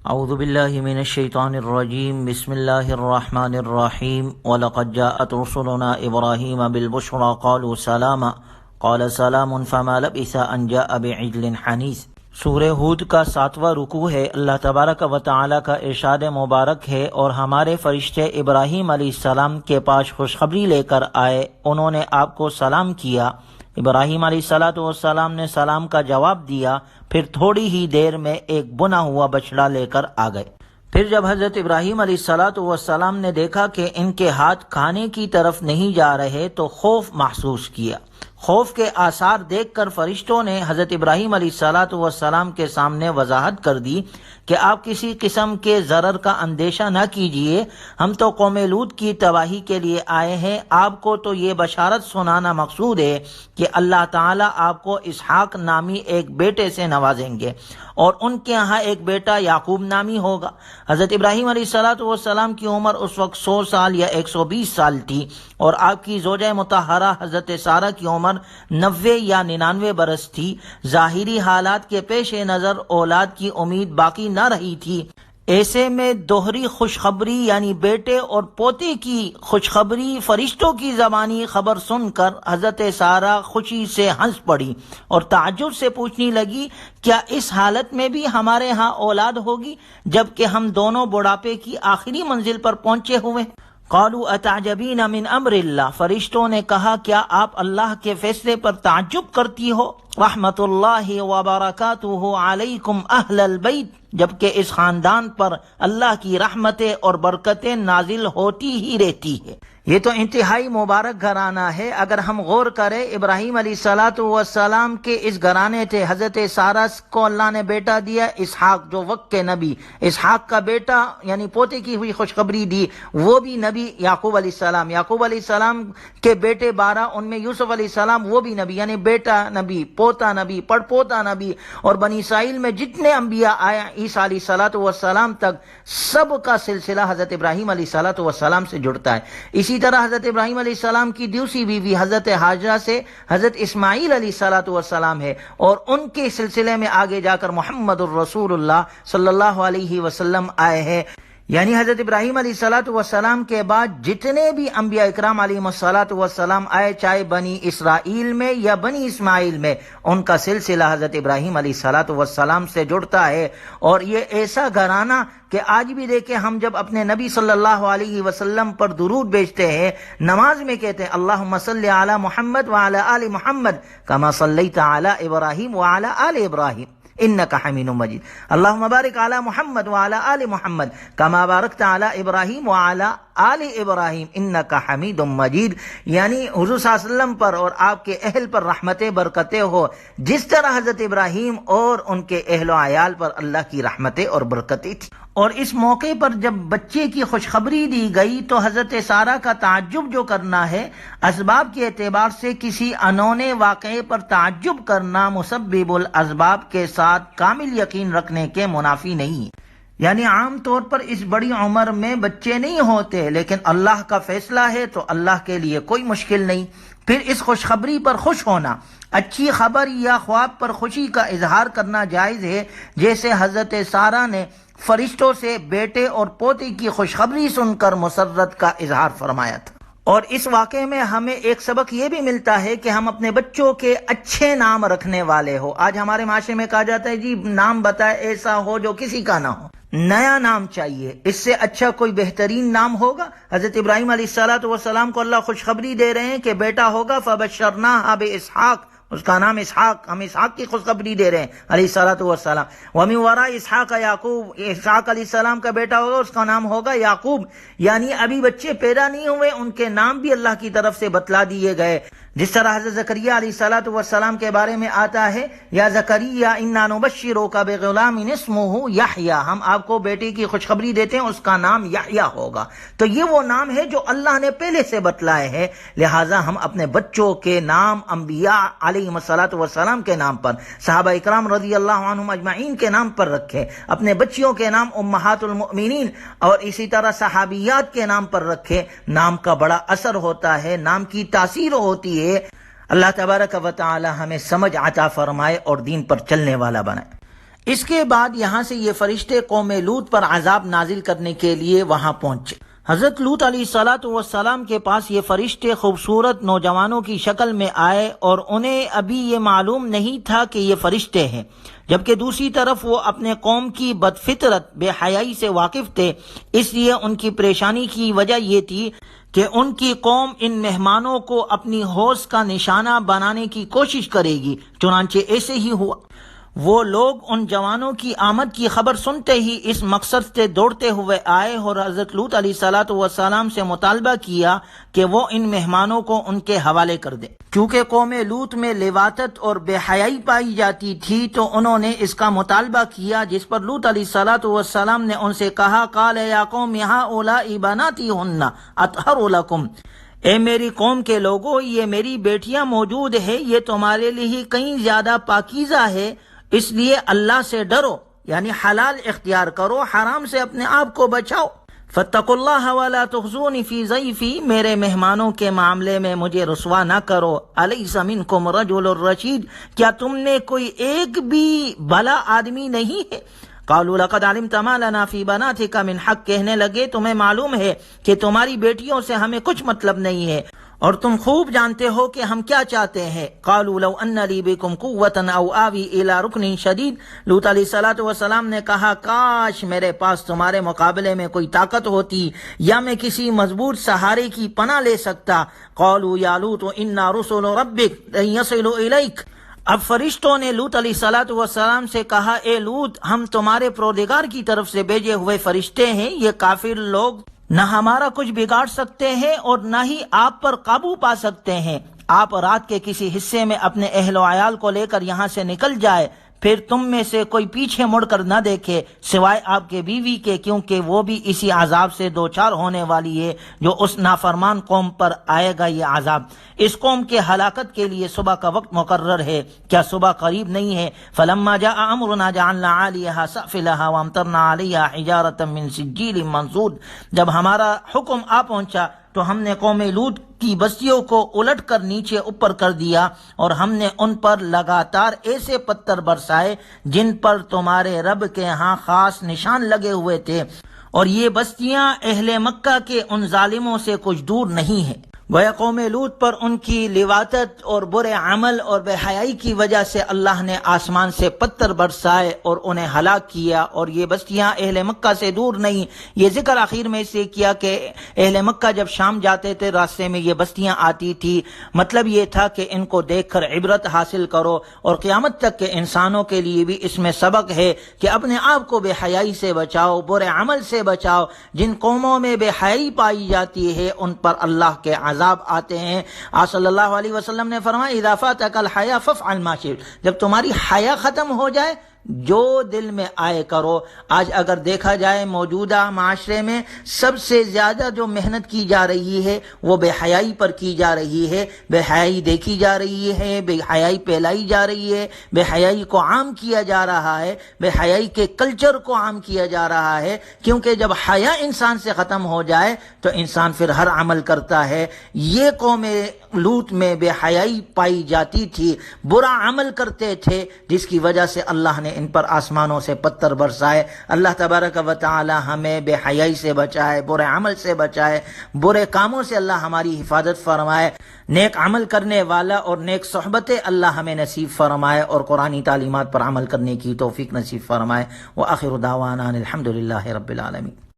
اعوذ باللہ من الشیطان الرجیم بسم اللہ الرحمن الرحیم وَلَقَدْ جَاءَتْ رُسُلُنَا إِبْرَاهِيمَ بِالْبُشْرَى قَالُوا سَلَامًا قَالَ سَلَامٌ فَمَا لَبِثَ أَنْ جَاءَ بِعِجْلٍ حَنِيذٍ۔ سورہ ہود کا 7واں رکوع ہے۔ اللہ تبارک و تعالی کا ارشاد مبارک ہے، اور ہمارے فرشتے ابراہیم علیہ السلام کے پاس خوشخبری لے کر آئے، انہوں نے آپ کو سلام کیا۔ ابراہیم علیہ السلام نے سلام کا جواب دیا، پھر تھوڑی ہی دیر میں ایک بنا ہوا بچڑا لے کر آ گئے۔ پھر جب حضرت ابراہیم علیہ السلام نے دیکھا کہ ان کے ہاتھ کھانے کی طرف نہیں جا رہے تو خوف محسوس کیا۔ خوف کے آثار دیکھ کر فرشتوں نے حضرت ابراہیم علیہ السلام کے سامنے وضاحت کر دی کہ آپ کسی قسم کے ضرر کا اندیشہ نہ کیجیے، ہم تو قوم لوط کی تباہی کے لیے آئے ہیں۔ آپ کو تو یہ بشارت سنانا مقصود ہے کہ اللہ تعالیٰ آپ کو اسحاق نامی ایک بیٹے سے نوازیں گے، اور ان کے ہاں ایک بیٹا یعقوب نامی ہوگا۔ حضرت ابراہیم علیہ السلام کی عمر اس وقت 100 سال یا 120 سال تھی، اور آپ کی زوجہ مطہرہ حضرت سارہ کی عمر 90 یا 99 برس تھی۔ ظاہری حالات کے پیش نظر اولاد کی امید باقی نہ رہی تھی۔ ایسے میں دوہری خوشخبری یعنی بیٹے اور پوتے کی خوشخبری فرشتوں کی زبانی خبر سن کر حضرت سارہ خوشی سے ہنس پڑی اور تعجب سے پوچھنے لگی، کیا اس حالت میں بھی ہمارے ہاں اولاد ہوگی جبکہ ہم دونوں بڑھاپے کی آخری منزل پر پہنچے ہوئے ہیں؟ قالوا اتعجبین من امر اللہ، فرشتوں نے کہا کیا آپ اللہ کے فیصلے پر تعجب کرتی ہو؟ رحمت اللہ وبرکاتہ علیکم اہل البیت، جبکہ اس خاندان پر اللہ کی رحمتیں اور برکتیں نازل ہوتی ہی رہتی ہے۔ یہ تو انتہائی مبارک گھرانہ ہے۔ اگر ہم غور کریں، ابراہیم علیہ السلام کے اس گھرانے تھے، حضرت سارہ کو اللہ نے بیٹا دیا اسحاق، جو وقت کے نبی، اسحاق کا بیٹا یعنی پوتے کی ہوئی خوشخبری دی، وہ بھی نبی یعقوب علیہ السلام، یعقوب علیہ السلام کے بیٹے 12، ان میں یوسف علیہ السلام وہ بھی نبی، یعنی بیٹا نبی، پوتا نبی، پڑپوتا نبی، اور بنی اسرائیل میں جتنے انبیاء آئے عیسیٰ علیہ السلام تک، سب کا سلسلہ حضرت ابراہیم علیہ السلام سے جڑتا ہے۔ اسی طرح حضرت ابراہیم علیہ السلام کی دوسری بیوی حضرت ہاجرہ سے حضرت اسماعیل علیہ السلام ہے، اور ان کے سلسلے میں آگے جا کر محمد الرسول اللہ صلی اللہ علیہ وسلم آئے ہیں۔ یعنی حضرت ابراہیم علیہ السلام کے بعد جتنے بھی انبیاء اکرام علیہ السلام آئے، چاہے بنی اسرائیل میں یا بنی اسماعیل میں، ان کا سلسلہ حضرت ابراہیم علیہ السلام سے جڑتا ہے۔ اور یہ ایسا گھرانہ کہ آج بھی دیکھیں، ہم جب اپنے نبی صلی اللہ علیہ وسلم پر درود بھیجتے ہیں، نماز میں کہتے ہیں اللہم صلی علی محمد وعلی آل محمد کما صلیت علی ابراہیم وعلی آل ابراہیم انک حمید مجید، اللہم بارک علی محمد وعلی آل محمد کما بارکت علی ابراہیم وعلی آل ابراہیم انک حمید مجید، یعنی حضور صلی اللہ علیہ وسلم پر اور آپ کے اہل پر رحمتیں برکتیں ہو، جس طرح حضرت ابراہیم اور ان کے اہل و عیال پر اللہ کی رحمتیں اور برکتیں تھی۔ اور اس موقع پر جب بچے کی خوشخبری دی گئی تو حضرت سارہ کا تعجب جو کرنا ہے، اسباب کے اعتبار سے کسی انونے واقعے پر تعجب کرنا مسبب الاسباب کے ساتھ کامل یقین رکھنے کے منافی نہیں۔ یعنی عام طور پر اس بڑی عمر میں بچے نہیں ہوتے، لیکن اللہ کا فیصلہ ہے تو اللہ کے لیے کوئی مشکل نہیں۔ پھر اس خوشخبری پر خوش ہونا، اچھی خبر یا خواب پر خوشی کا اظہار کرنا جائز ہے، جیسے حضرت سارہ نے فرشتوں سے بیٹے اور پوتے کی خوشخبری سن کر مسرت کا اظہار فرمایا تھا۔ اور اس واقعے میں ہمیں ایک سبق یہ بھی ملتا ہے کہ ہم اپنے بچوں کے اچھے نام رکھنے والے ہو۔ آج ہمارے معاشرے میں کہا جاتا ہے جی نام بتائے ایسا ہو جو کسی کا نہ ہو، نیا نام چاہیے، اس سے اچھا کوئی بہترین نام ہوگا؟ حضرت ابراہیم علیہ السلام کو اللہ خوشخبری دے رہے ہیں کہ بیٹا ہوگا، فبشرناہ باسحاق، اس کا نام اسحاق، ہم اسحاق کی خوشخبری دے رہے ہیں علیہ السلام۔ وَمِن وَرَاءِ اسحاق یعقوب، اسحاق علیہ السلام کا بیٹا ہوگا، اس کا نام ہوگا یعقوب، یعنی ابھی بچے پیدا نہیں ہوئے، ان کے نام بھی اللہ کی طرف سے بتلا دیے گئے۔ جس طرح حضرت زکریا علیہ السلام کے بارے میں آتا ہے، یا زکریا انا نبشرک بغلام اسمہ یحییٰ، ہم آپ کو بیٹے کی خوشخبری دیتے ہیں، اس کا نام یحییٰ ہوگا۔ تو یہ وہ نام ہے جو اللہ نے پہلے سے بتلائے ہیں، لہٰذا ہم اپنے بچوں کے نام انبیاء علیہ السلام کے نام پر، صحابہ اکرام رضی اللہ عنہم اجمعین کے نام پر رکھیں، اپنے بچیوں کے نام امہات المؤمنین اور اسی طرح صحابیات کے نام پر رکھیں۔ نام کا بڑا اثر ہوتا ہے، نام کی تاثیر ہوتی ہے۔ اللہ تبارک و تعالی ہمیں سمجھ عطا فرمائے اور دین پر چلنے والا بنائے۔ اس کے بعد یہاں سے یہ فرشتے قوم لوط پر عذاب نازل کرنے کے لیے وہاں پہنچے۔ حضرت لوط علیہ السلام کے پاس یہ فرشتے خوبصورت نوجوانوں کی شکل میں آئے اور انہیں ابھی یہ معلوم نہیں تھا کہ یہ فرشتے ہیں، جبکہ دوسری طرف وہ اپنے قوم کی بدفطرت بے حیائی سے واقف تھے، اس لیے ان کی پریشانی کی وجہ یہ تھی کہ ان کی قوم ان مہمانوں کو اپنی حوص کا نشانہ بنانے کی کوشش کرے گی۔ چنانچہ ایسے ہی ہوا۔ وہ لوگ ان جوانوں کی آمد کی خبر سنتے ہی اس مقصد سے دوڑتے ہوئے آئے اور حضرت لوط علیہ السلام سے مطالبہ کیا کہ وہ ان مہمانوں کو ان کے حوالے کر دے۔ کیونکہ قوم لوط میں لواطت اور بے حیائی پائی جاتی تھی تو انہوں نے اس کا مطالبہ کیا، جس پر لوط علیہ السلام نے ان سے کہا، قال یا قوم ہؤلاء بناتی ہن اطہر لکم، اے میری قوم کے لوگوں، یہ میری بیٹیاں موجود ہے، یہ تمہارے لیے کہیں زیادہ پاکیزہ ہے، اس لیے اللہ سے ڈرو، یعنی حلال اختیار کرو، حرام سے اپنے آپ کو بچاؤ۔ فاتقوا اللہ ولا تخزونی فی ضیفی، میرے مہمانوں کے معاملے میں مجھے رسوا نہ کرو۔ الیس منکم رجل رشید، کیا تم نے کوئی ایک بھی بھلا آدمی نہیں ہے؟ قالوا لقد علمت ما لنا فی بناتک من حق، کہنے لگے تمہیں معلوم ہے کہ تمہاری بیٹیوں سے ہمیں کچھ مطلب نہیں ہے اور تم خوب جانتے ہو کہ ہم کیا چاہتے ہیں۔ قالوا لو ان لی بکم قوۃ او آوی الی رکن شدید، لوط علیہ السلام نے کہا کاش میرے پاس تمہارے مقابلے میں کوئی طاقت ہوتی یا میں کسی مضبوط سہارے کی پناہ لے سکتا۔ قالوا یا لوط انا رسل ربک لن یصلوا الیک، اب فرشتوں نے لوط علیہ السلام سے کہا، اے لوط ہم تمہارے پروردگار کی طرف سے بھیجے ہوئے فرشتے ہیں، یہ کافر لوگ نہ ہمارا کچھ بگاڑ سکتے ہیں اور نہ ہی آپ پر قابو پا سکتے ہیں۔ آپ رات کے کسی حصے میں اپنے اہل و عیال کو لے کر یہاں سے نکل جائے، پھر تم میں سے کوئی پیچھے مڑ کر نہ دیکھے سوائے آپ کے بیوی کے، کیونکہ وہ بھی اسی عذاب سے دوچار ہونے والی ہے جو اس نافرمان قوم پر آئے گا یہ عذاب۔ اس قوم کے ہلاکت کے لیے صبح کا وقت مقرر ہے، کیا صبح قریب نہیں ہے؟ فلما جاء امرنا جعلنا عالیہا سافلہا وامطرنا علیہا حجارۃ من سجیل منضود، جب ہمارا حکم آ پہنچا تو ہم نے قوم لوط کی بستیوں کو الٹ کر نیچے اوپر کر دیا اور ہم نے ان پر لگاتار ایسے پتھر برسائے جن پر تمہارے رب کے ہاں خاص نشان لگے ہوئے تھے، اور یہ بستیاں اہل مکہ کے ان ظالموں سے کچھ دور نہیں ہیں۔ گویا قوم لوط پر ان کی لواطت اور برے عمل اور بے حیائی کی وجہ سے اللہ نے آسمان سے پتھر برسائے اور انہیں ہلاک کیا، اور یہ بستیاں اہل مکہ سے دور نہیں۔ یہ ذکر آخر میں سے کیا کہ اہل مکہ جب شام جاتے تھے راستے میں یہ بستیاں آتی تھی، مطلب یہ تھا کہ ان کو دیکھ کر عبرت حاصل کرو، اور قیامت تک کے انسانوں کے لیے بھی اس میں سبق ہے کہ اپنے آپ کو بے حیائی سے بچاؤ، برے عمل سے بچاؤ۔ جن قوموں میں بے حیائی پائی جاتی ہے ان پر اللہ کے عذاب آتے ہیں۔ آپ صلی اللہ علیہ وسلم نے فرمایا اذا فاتک الحیا فافعل ما شئت، جب تمہاری حیا ختم ہو جائے جو دل میں آئے کرو۔ آج اگر دیکھا جائے موجودہ معاشرے میں سب سے زیادہ جو محنت کی جا رہی ہے وہ بے حیائی پر کی جا رہی ہے، بے حیائی دیکھی جا رہی ہے، بے حیائی پھیلائی جا رہی ہے، بے حیائی کو عام کیا جا رہا ہے، بے حیائی کے کلچر کو عام کیا جا رہا ہے، کیونکہ جب حیا انسان سے ختم ہو جائے تو انسان پھر ہر عمل کرتا ہے۔ یہ قوم لوط میں بے حیائی پائی جاتی تھی، برا عمل کرتے تھے، جس کی وجہ سے اللہ نے ان پر آسمانوں سے پتھر برسائے۔ اللہ تبارک و تعالی ہمیں بے حیائی سے بچائے، برے عمل سے بچائے، برے کاموں سے اللہ ہماری حفاظت فرمائے، نیک عمل کرنے والا اور نیک صحبتیں اللہ ہمیں نصیب فرمائے، اور قرآنی تعلیمات پر عمل کرنے کی توفیق نصیب فرمائے۔ وآخر دعوانا الحمد للہ رب العالمین۔